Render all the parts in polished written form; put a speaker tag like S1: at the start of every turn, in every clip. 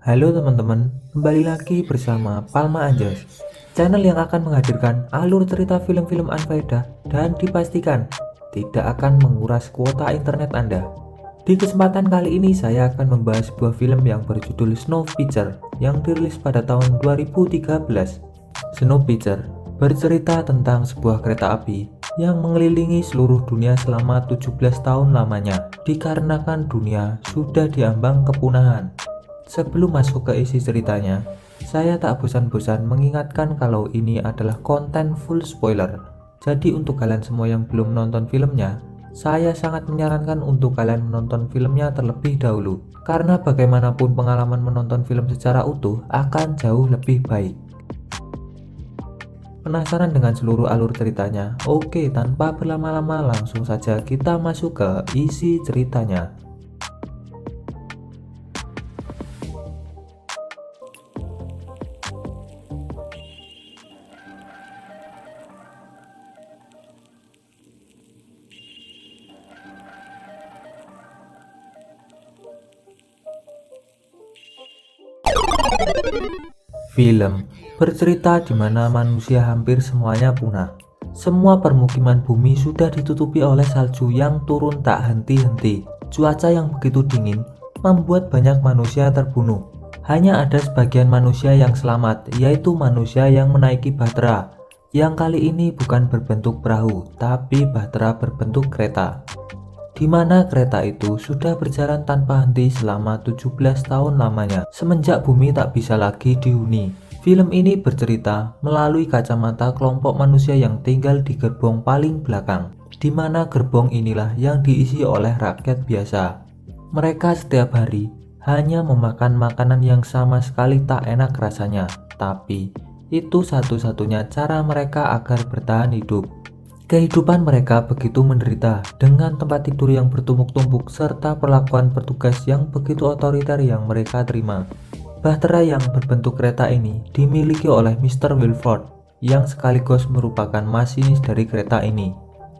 S1: Halo teman-teman, kembali lagi bersama Palma Anjas, channel yang akan menghadirkan alur cerita film-film unfaedah dan dipastikan tidak akan menguras kuota internet Anda. Di kesempatan kali ini saya akan membahas sebuah film yang berjudul Snowpiercer yang dirilis pada tahun 2013. Snowpiercer bercerita tentang sebuah kereta api yang mengelilingi seluruh dunia selama 17 tahun lamanya dikarenakan dunia sudah diambang kepunahan. Sebelum masuk ke isi ceritanya, saya tak bosan-bosan mengingatkan kalau ini adalah konten full spoiler. Jadi untuk kalian semua yang belum nonton filmnya, saya sangat menyarankan untuk kalian menonton filmnya terlebih dahulu. Karena bagaimanapun pengalaman menonton film secara utuh akan jauh lebih baik. Penasaran dengan seluruh alur ceritanya? Oke, tanpa berlama-lama langsung saja kita masuk ke isi ceritanya. Film bercerita di mana manusia hampir semuanya punah. Semua permukiman bumi sudah ditutupi oleh salju yang turun tak henti-henti. Cuaca yang begitu dingin membuat banyak manusia terbunuh. Hanya ada sebagian manusia yang selamat, yaitu manusia yang menaiki bahtera. Yang kali ini bukan berbentuk perahu, tapi bahtera berbentuk kereta. Di mana kereta itu sudah berjalan tanpa henti selama 17 tahun lamanya, semenjak bumi tak bisa lagi dihuni. Film ini bercerita melalui kacamata kelompok manusia yang tinggal di gerbong paling belakang, di mana gerbong inilah yang diisi oleh rakyat biasa. Mereka setiap hari hanya memakan makanan yang sama sekali tak enak rasanya, tapi itu satu-satunya cara mereka agar bertahan hidup. Kehidupan mereka begitu menderita dengan tempat tidur yang bertumpuk-tumpuk serta perlakuan petugas yang begitu otoriter yang mereka terima. Bahtera yang berbentuk kereta ini dimiliki oleh Mr. Wilford yang sekaligus merupakan masinis dari kereta ini.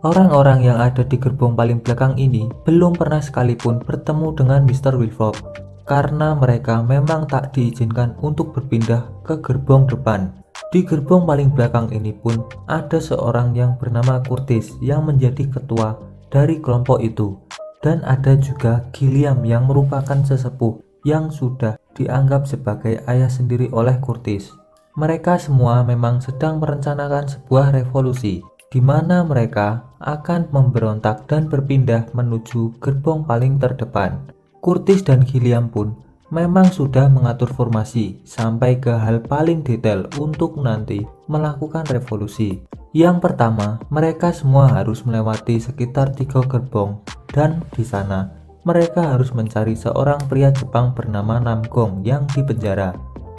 S1: Orang-orang yang ada di gerbong paling belakang ini belum pernah sekalipun bertemu dengan Mr. Wilford karena mereka memang tak diizinkan untuk berpindah ke gerbong depan. Di gerbong paling belakang ini pun ada seorang yang bernama Curtis yang menjadi ketua dari kelompok itu, dan ada juga Gilliam yang merupakan sesepuh yang sudah dianggap sebagai ayah sendiri oleh Curtis. Mereka semua memang sedang merencanakan sebuah revolusi di mana mereka akan memberontak dan berpindah menuju gerbong paling terdepan. Curtis dan Gilliam pun memang sudah mengatur formasi sampai ke hal paling detail untuk nanti melakukan revolusi. Yang pertama, mereka semua harus melewati sekitar 3 gerbong dan di sana mereka harus mencari seorang pria Jepang bernama Namgong yang dipenjara.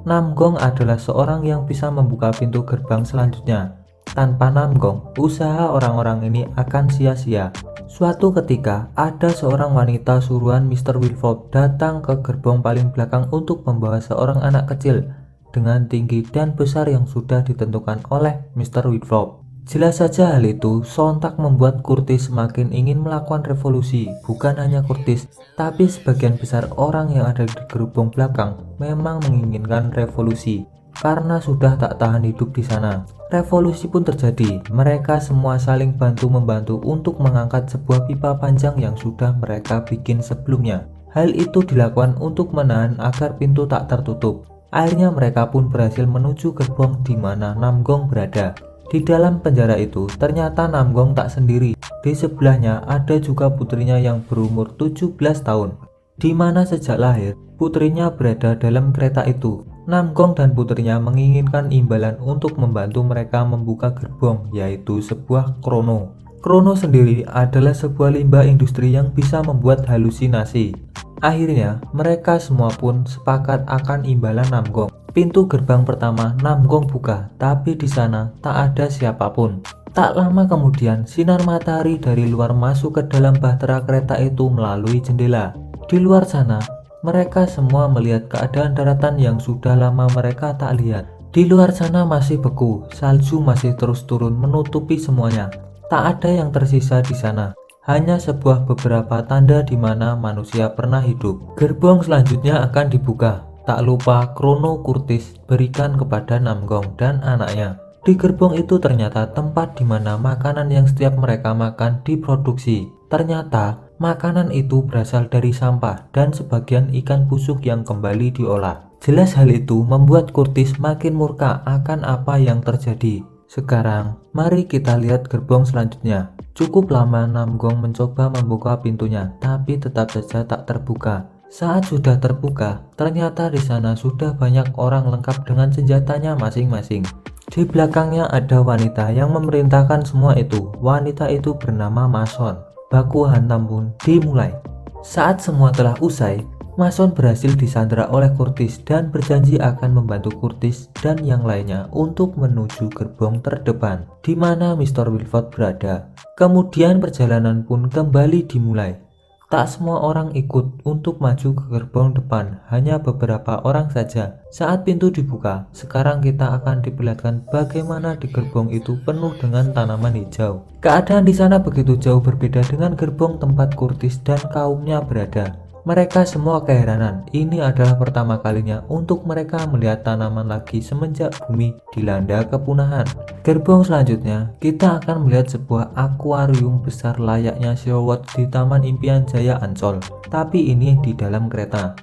S1: Namgong adalah seorang yang bisa membuka pintu gerbang selanjutnya. Tanpa Namgong, usaha orang-orang ini akan sia-sia. Suatu ketika, ada seorang wanita suruhan Mr. Wilford datang ke gerbong paling belakang untuk membawa seorang anak kecil dengan tinggi dan besar yang sudah ditentukan oleh Mr. Wilford. Jelas saja hal itu sontak membuat Curtis semakin ingin melakukan revolusi. Bukan hanya Curtis, tapi sebagian besar orang yang ada di gerbong belakang memang menginginkan revolusi karena sudah tak tahan hidup di sana. Revolusi pun terjadi. Mereka semua saling bantu-membantu untuk mengangkat sebuah pipa panjang yang sudah mereka bikin sebelumnya. Hal itu dilakukan untuk menahan agar pintu tak tertutup. Akhirnya mereka pun berhasil menuju gerbong di mana Namgong berada. Di dalam penjara itu, ternyata Namgong tak sendiri. Di sebelahnya ada juga putrinya yang berumur 17 tahun, di mana sejak lahir putrinya berada dalam kereta itu. Namgong dan putrinya menginginkan imbalan untuk membantu mereka membuka gerbong, yaitu sebuah krono. Krono sendiri adalah sebuah limbah industri yang bisa membuat halusinasi. Akhirnya, mereka semua pun sepakat akan imbalan Namgong. Pintu gerbang pertama Namgong buka, tapi di sana tak ada siapapun. Tak lama kemudian, sinar matahari dari luar masuk ke dalam bahtera kereta itu melalui jendela. Di luar sana, mereka semua melihat keadaan daratan yang sudah lama mereka tak lihat. Di luar sana masih beku, salju masih terus turun menutupi semuanya. Tak ada yang tersisa di sana, hanya sebuah beberapa tanda di mana manusia pernah hidup. Gerbong selanjutnya akan dibuka. Tak lupa Chrono Curtis berikan kepada Namgong dan anaknya. Di gerbong itu ternyata tempat di mana makanan yang setiap mereka makan diproduksi. Ternyata makanan itu berasal dari sampah dan sebagian ikan busuk yang kembali diolah. Jelas hal itu membuat Curtis makin murka akan apa yang terjadi. Sekarang mari kita lihat gerbong selanjutnya. Cukup lama Namgong mencoba membuka pintunya, tapi tetap saja tak terbuka. Saat sudah terbuka, ternyata di sana sudah banyak orang lengkap dengan senjatanya masing-masing. Di belakangnya ada wanita yang memerintahkan semua itu. Wanita itu bernama Mason. Baku hantam pun dimulai. Saat semua telah usai, Mason berhasil disandra oleh Curtis dan berjanji akan membantu Curtis dan yang lainnya untuk menuju gerbong terdepan, di mana Mr. Wilford berada. Kemudian perjalanan pun kembali dimulai. Tak semua orang ikut untuk maju ke gerbong depan, hanya beberapa orang saja. Saat pintu dibuka, sekarang kita akan diperlihatkan bagaimana di gerbong itu penuh dengan tanaman hijau. Keadaan di sana begitu jauh berbeda dengan gerbong tempat Curtis dan kaumnya berada. Mereka semua keheranan, ini adalah pertama kalinya untuk mereka melihat tanaman lagi semenjak bumi dilanda kepunahan. Gerbong selanjutnya, kita akan melihat sebuah akuarium besar layaknya SeaWorld di Taman Impian Jaya Ancol, tapi ini di dalam kereta.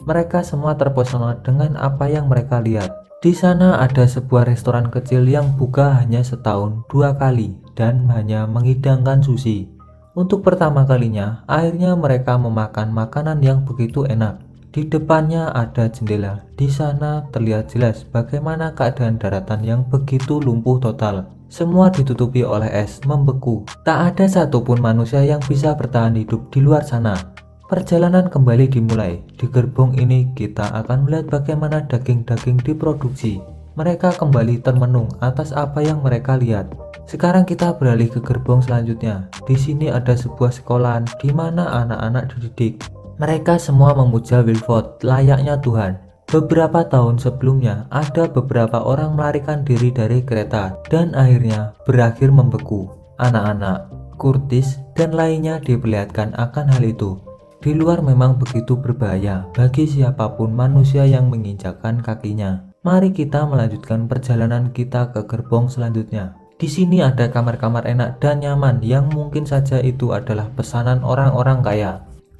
S1: Mereka semua terpesona dengan apa yang mereka lihat. Di sana ada sebuah restoran kecil yang buka hanya setahun 2 kali dan hanya menghidangkan sushi. Untuk pertama kalinya, akhirnya mereka memakan makanan yang begitu enak. Di depannya ada jendela. Di sana terlihat jelas bagaimana keadaan daratan yang begitu lumpuh total. Semua ditutupi oleh es membeku. Tak ada satupun manusia yang bisa bertahan hidup di luar sana. Perjalanan kembali dimulai. Di gerbong ini kita akan melihat bagaimana daging-daging diproduksi. Mereka kembali termenung atas apa yang mereka lihat. Sekarang kita beralih ke gerbong selanjutnya. Di sini ada sebuah sekolahan di mana anak-anak dididik. Mereka semua memuja Wilford layaknya Tuhan. Beberapa tahun sebelumnya, ada beberapa orang melarikan diri dari kereta dan akhirnya berakhir membeku. Anak-anak, Curtis, dan lainnya diperlihatkan akan hal itu. Di luar memang begitu berbahaya bagi siapapun manusia yang menginjakkan kakinya. Mari kita melanjutkan perjalanan kita ke gerbong selanjutnya. Di sini ada kamar-kamar enak dan nyaman yang mungkin saja itu adalah pesanan orang-orang kaya.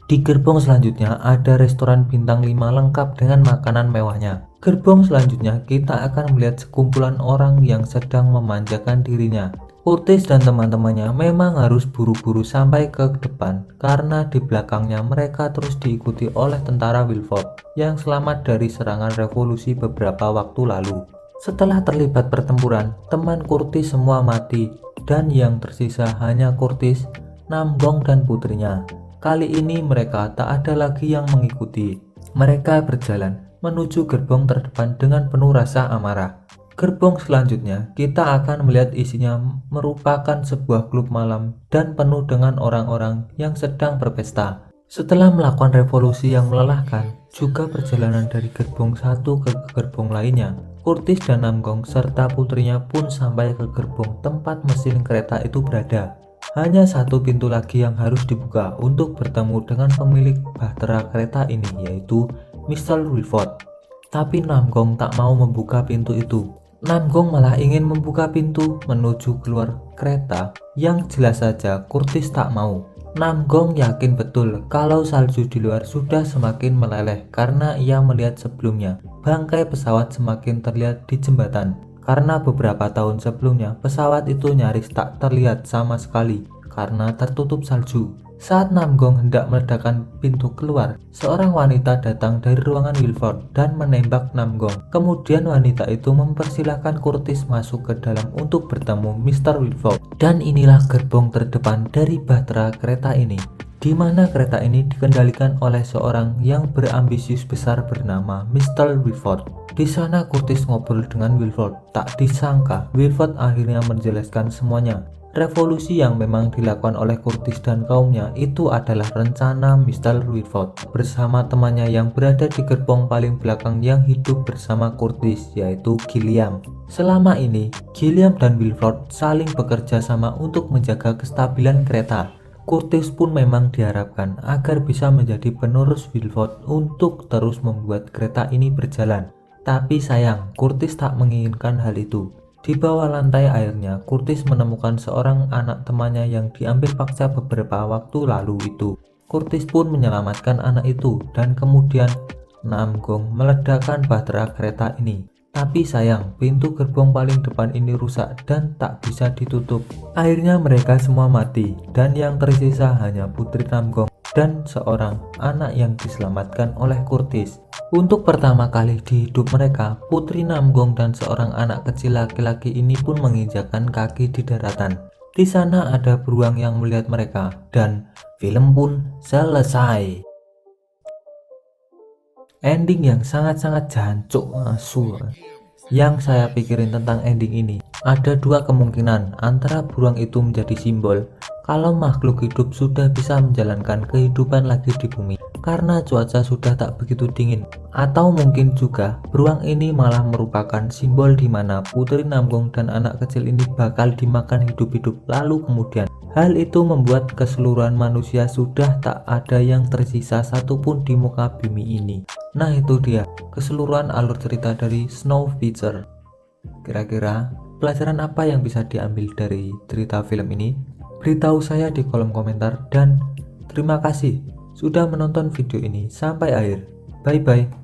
S1: Di gerbong selanjutnya ada restoran bintang 5 lengkap dengan makanan mewahnya. Gerbong selanjutnya kita akan melihat sekumpulan orang yang sedang memanjakan dirinya. Curtis dan teman-temannya memang harus buru-buru sampai ke depan karena di belakangnya mereka terus diikuti oleh tentara Wilford yang selamat dari serangan revolusi beberapa waktu lalu. Setelah terlibat pertempuran, teman Curtis semua mati dan yang tersisa hanya Curtis, Namgong dan putrinya. Kali ini mereka tak ada lagi yang mengikuti. Mereka berjalan menuju gerbong terdepan dengan penuh rasa amarah. Gerbong selanjutnya kita akan melihat isinya merupakan sebuah klub malam dan penuh dengan orang-orang yang sedang berpesta. Setelah melakukan revolusi yang melelahkan, juga perjalanan dari gerbong satu ke gerbong lainnya, Curtis dan Namgong serta putrinya pun sampai ke gerbong tempat mesin kereta itu berada. Hanya satu pintu lagi yang harus dibuka untuk bertemu dengan pemilik bahtera kereta ini, yaitu Mr. Wilford. Tapi Namgong tak mau membuka pintu itu. Namgong malah ingin membuka pintu menuju keluar kereta, yang jelas saja Curtis tak mau. Namgong yakin betul kalau salju di luar sudah semakin meleleh karena ia melihat sebelumnya bangkai pesawat semakin terlihat di jembatan. Karena beberapa tahun sebelumnya pesawat itu nyaris tak terlihat sama sekali karena tertutup salju. Saat Namgong hendak meledakkan pintu keluar, seorang wanita datang dari ruangan Wilford dan menembak Namgong. Kemudian wanita itu mempersilahkan Curtis masuk ke dalam untuk bertemu Mr. Wilford. Dan inilah gerbong terdepan dari bahtera kereta ini, di mana kereta ini dikendalikan oleh seorang yang berambisius besar bernama Mr. Wilford. Di sana Curtis ngobrol dengan Wilford. Tak disangka Wilford akhirnya menjelaskan semuanya. Revolusi yang memang dilakukan oleh Curtis dan kaumnya itu adalah rencana Mr. Wilford bersama temannya yang berada di gerbong paling belakang yang hidup bersama Curtis, yaitu Gilliam. Selama ini, Gilliam dan Wilford saling bekerja sama untuk menjaga kestabilan kereta. Curtis pun memang diharapkan agar bisa menjadi penerus Wilford untuk terus membuat kereta ini berjalan. Tapi sayang, Curtis tak menginginkan hal itu. Di bawah lantai airnya, Curtis menemukan seorang anak temannya yang diambil paksa beberapa waktu lalu itu. Curtis pun menyelamatkan anak itu dan kemudian Nam Gong meledakkan bahtera kereta ini. Tapi sayang, pintu gerbong paling depan ini rusak dan tak bisa ditutup. Akhirnya mereka semua mati dan yang tersisa hanya Putri Namgong dan seorang anak yang diselamatkan oleh Curtis. Untuk pertama kali di hidup mereka, Putri Namgong dan seorang anak kecil laki-laki ini pun menginjakkan kaki di daratan. Di sana ada beruang yang melihat mereka dan film pun selesai. Ending yang sangat-sangat jancuk asu. Yang saya pikirin tentang ending ini, ada dua kemungkinan antara beruang itu menjadi simbol kalau makhluk hidup sudah bisa menjalankan kehidupan lagi di bumi karena cuaca sudah tak begitu dingin, atau mungkin juga beruang ini malah merupakan simbol di mana Putri Namgong dan anak kecil ini bakal dimakan hidup-hidup, lalu kemudian hal itu membuat keseluruhan manusia sudah tak ada yang tersisa satupun di muka bumi ini. Nah itu dia keseluruhan alur cerita dari Snowpiercer. Kira-kira pelajaran apa yang bisa diambil dari cerita film ini? Beritahu saya di kolom komentar dan terima kasih sudah menonton video ini sampai akhir. Bye bye.